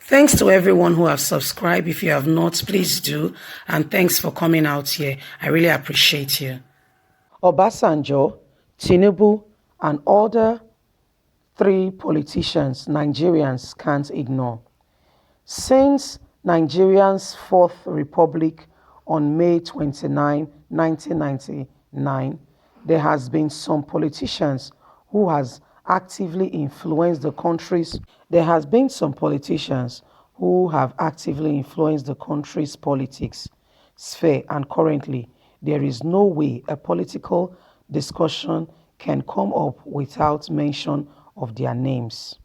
Thanks to everyone who have subscribed. If you have not, please do. And thanks for coming out here. I really appreciate you. Obasanjo, Tinubu, and other three politicians Nigerians can't ignore. Since Nigeria's Fourth Republic on May 29, 1999, there has been some politicians who has actively influenced the country's there has been some politicians who have actively influenced the country's politics sphere, and currently there is no way a political discussion can come up without mention of their names.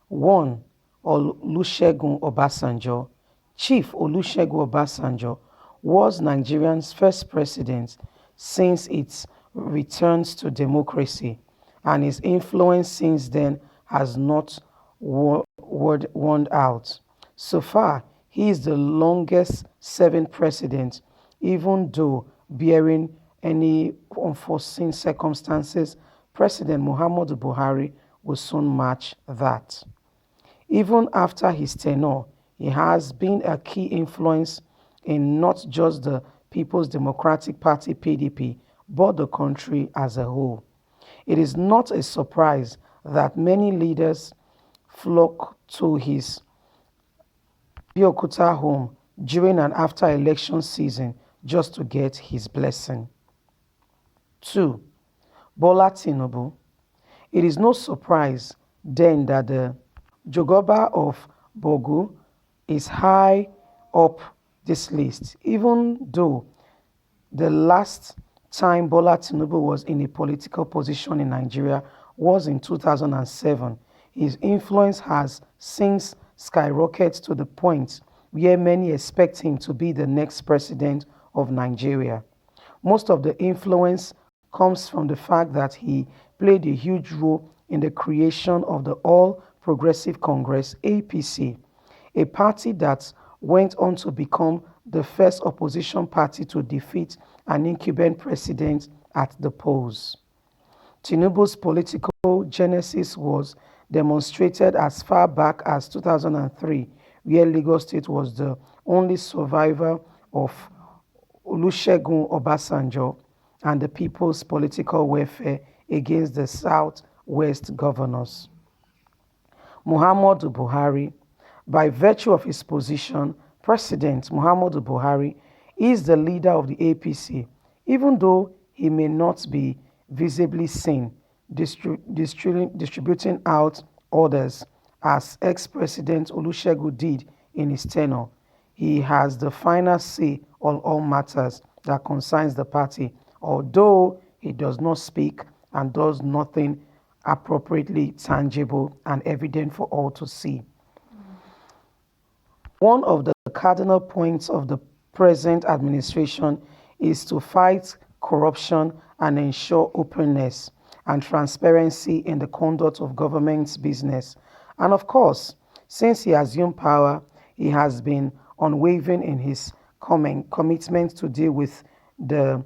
1. Olusegun Obasanjo. Chief Olusegun Obasanjo was Nigeria's first president since its returns to democracy, and his influence since then has not worn out. So far, he is the longest serving president, even though, bearing any unforeseen circumstances, President Muhammadu Buhari will soon match that. Even after his tenure, he has been a key influence in not just the People's Democratic Party (PDP), but the country as a whole. It is not a surprise that many leaders flock to his Abeokuta home during and after election season just to get his blessing. 2. Bola Tinubu. It is no surprise then that the Jogoba of Bogu is high up this list, even though the last time Bola Tinubu was in a political position in Nigeria was in 2007. His influence has since skyrocketed to the point where many expect him to be the next president of Nigeria. Most of the influence comes from the fact that he played a huge role in the creation of the All Progressive Congress (APC), a party that went on to become the first opposition party to defeat an incumbent president at the polls. Tinubu's political genesis was demonstrated as far back as 2003, where Lagos State was the only survivor of Olusegun Obasanjo and the People's Political Warfare against the South-West governors. Muhammadu Buhari. By virtue of his position, President Muhammadu Buhari is the leader of the APC, even though he may not be visibly seen distributing out orders as ex-President Olusegun did in his tenure. He has the final say on all matters that concerns the party, although he does not speak and does nothing appropriately tangible and evident for all to see. One of the cardinal points of the present administration is to fight corruption and ensure openness and transparency in the conduct of government's business. And of course, since he assumed power, he has been unwavering in his commitment to deal with the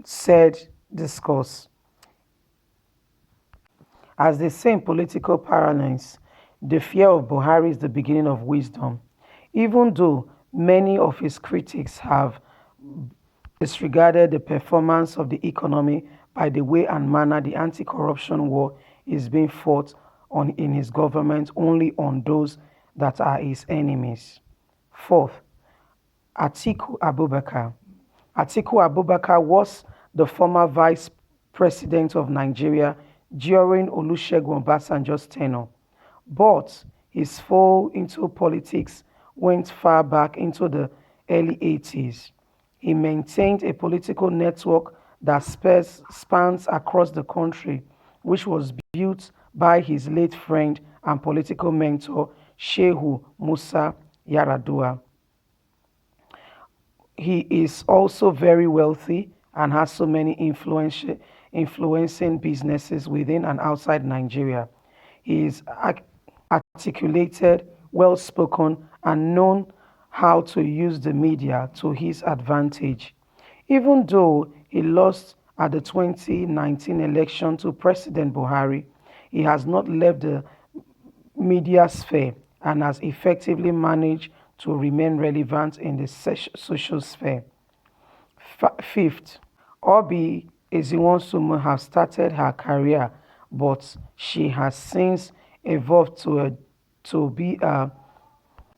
said discourse. As they say in political parlance, the fear of Buhari is the beginning of wisdom. Even though many of his critics have disregarded the performance of the economy by the way and manner the anti-corruption war is being fought on in his government only on those that are his enemies. Fourth, Atiku Abubakar. Atiku Abubakar was the former vice president of Nigeria during Olusegun Obasanjo's tenure, but his fall into politics went far back into the early 80s. He maintained a political network that spans across the country, which was built by his late friend and political mentor, Shehu Musa Yaradua. He is also very wealthy and has so many influencing businesses within and outside Nigeria. He is articulated, well-spoken, and known how to use the media to his advantage. Even though he lost at the 2019 election to President Buhari, he has not left the media sphere and has effectively managed to remain relevant in the social sphere. Fifth, Obi Eziwonsumu has started her career, but she has since evolved to be a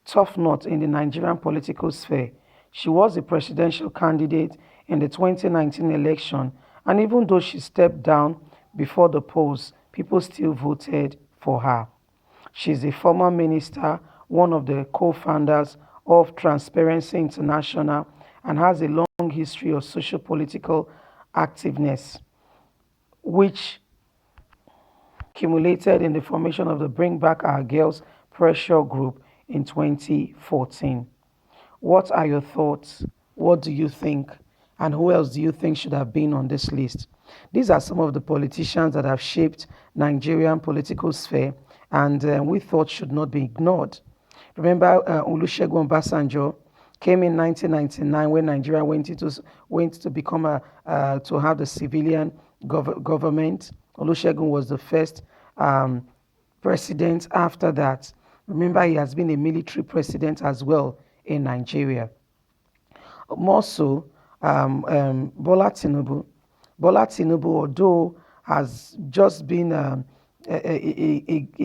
tough nut in the Nigerian political sphere. She was a presidential candidate in the 2019 election, and even though she stepped down before the polls, people still voted for her. She's a former minister, one of the co-founders of Transparency International, and has a long history of social political activeness, which accumulated in the formation of the Bring Back Our Girls pressure group in 2014. What are your thoughts? What do you think? And who else do you think should have been on this list? These are some of the politicians that have shaped Nigerian political sphere and we thought should not be ignored. Remember Olusegun Obasanjo came in 1999 when Nigeria went to become to have the civilian government. Olusegun was the first president after that. Remember, he has been a military president as well in Nigeria. More so, Bola Tinubu. Bola Tinubu, although has just been a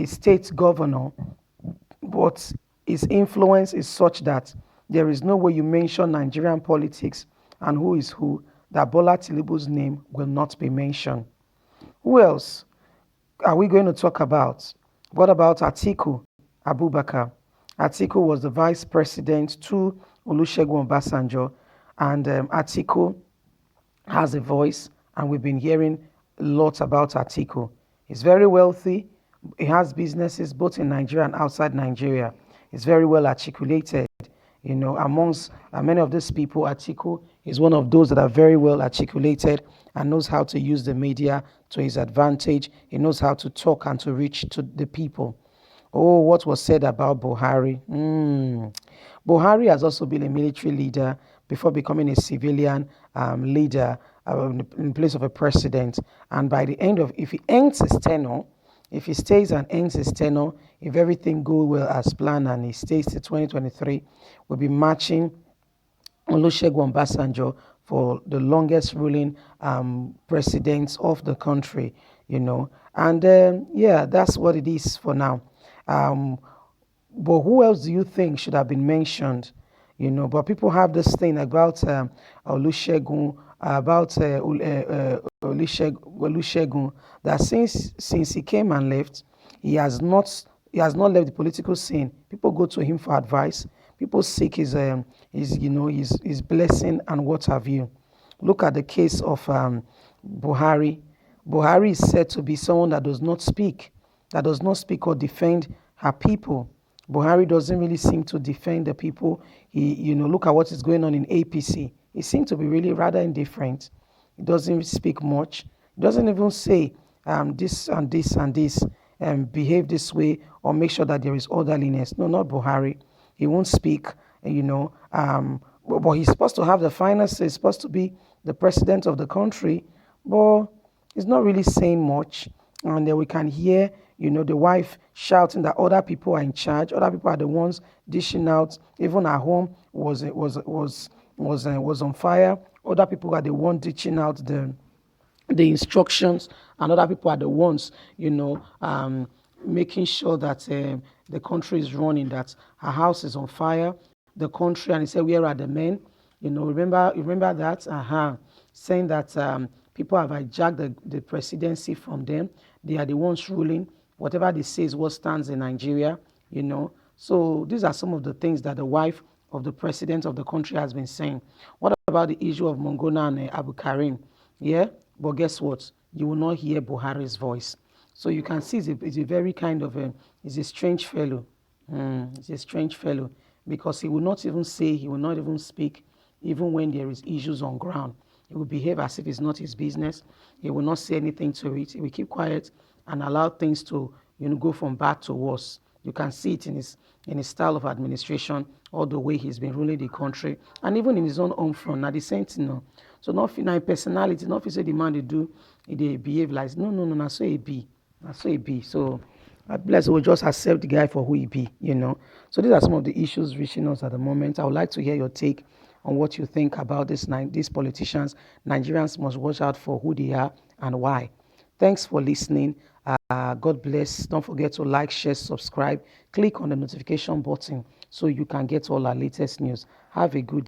state governor, but his influence is such that there is no way you mention Nigerian politics and who is who that Bola Tinubu's name will not be mentioned. Who else are we going to talk about? What about Atiku Abubakar? Atiku was the vice president to Olusegun Obasanjo, and Atiku has a voice, and we've been hearing lots about Atiku. He's very wealthy. He has businesses both in Nigeria and outside Nigeria. He's very well articulated. You know, amongst many of these people, Atiku is one of those that are very well articulated and knows how to use the media to his advantage. He knows how to talk and to reach to the people. Oh, what was said about Buhari? Buhari has also been a military leader before becoming a civilian leader in place of a president. And by the end of, if he ends his tenure, if he stays and ends his tenure, if everything goes well as planned and he stays to 2023, we'll be matching Olusegun Obasanjo for the longest ruling president of the country, you know. And yeah, that's what it is for now. But who else do you think should have been mentioned? You know, but people have this thing about Olusegun, Olusegun, that since he came and left, he has not left the political scene. People go to him for advice. People seek his blessing and what have you. Look at the case of Buhari. Buhari is said to be someone that does not speak or defend her people. Buhari doesn't really seem to defend the people. Look at what is going on in APC. He seems to be really rather indifferent. He doesn't speak much. He doesn't even say this and this and this, behave this way or make sure that there is orderliness. No, not Buhari. He won't speak, but he's supposed to have the final say. He's supposed to be the president of the country, but he's not really saying much. And then we can hear, the wife shouting that other people are in charge. Other people are the ones dishing out. Even at home was on fire. Other people are the ones dishing out the instructions, and other people are the ones, making sure that the country is running. That her house is on fire. The country, and he said, "Where are the men?" Remember that, saying that people have hijacked the presidency from them. They are the ones ruling. Whatever they say is what stands in Nigeria, So these are some of the things that the wife of the president of the country has been saying. What about the issue of Mongona and Abu Karim? Yeah, but guess what? You will not hear Buhari's voice. So you can see it's a very kind of he's a strange fellow. He's a strange fellow because he will not even say, he will not even speak, even when there is issues on ground. He will behave as if it's not his business. He will not say anything to it. He will keep quiet and allow things to go from bad to worse. You can see it in his style of administration, all the way he's been ruling the country, and even in his own home front. Now the same thing, no. So not in personality, not say the man they do, they behave like no, so it be, so Bless will just accept the guy for who he be. So these are some of the issues reaching us at the moment. I would like to hear your take on what you think about these politicians. Nigerians must watch out for who they are and why. Thanks for listening. God bless. Don't forget to like, share, subscribe. Click on the notification button so you can get all our latest news. Have a good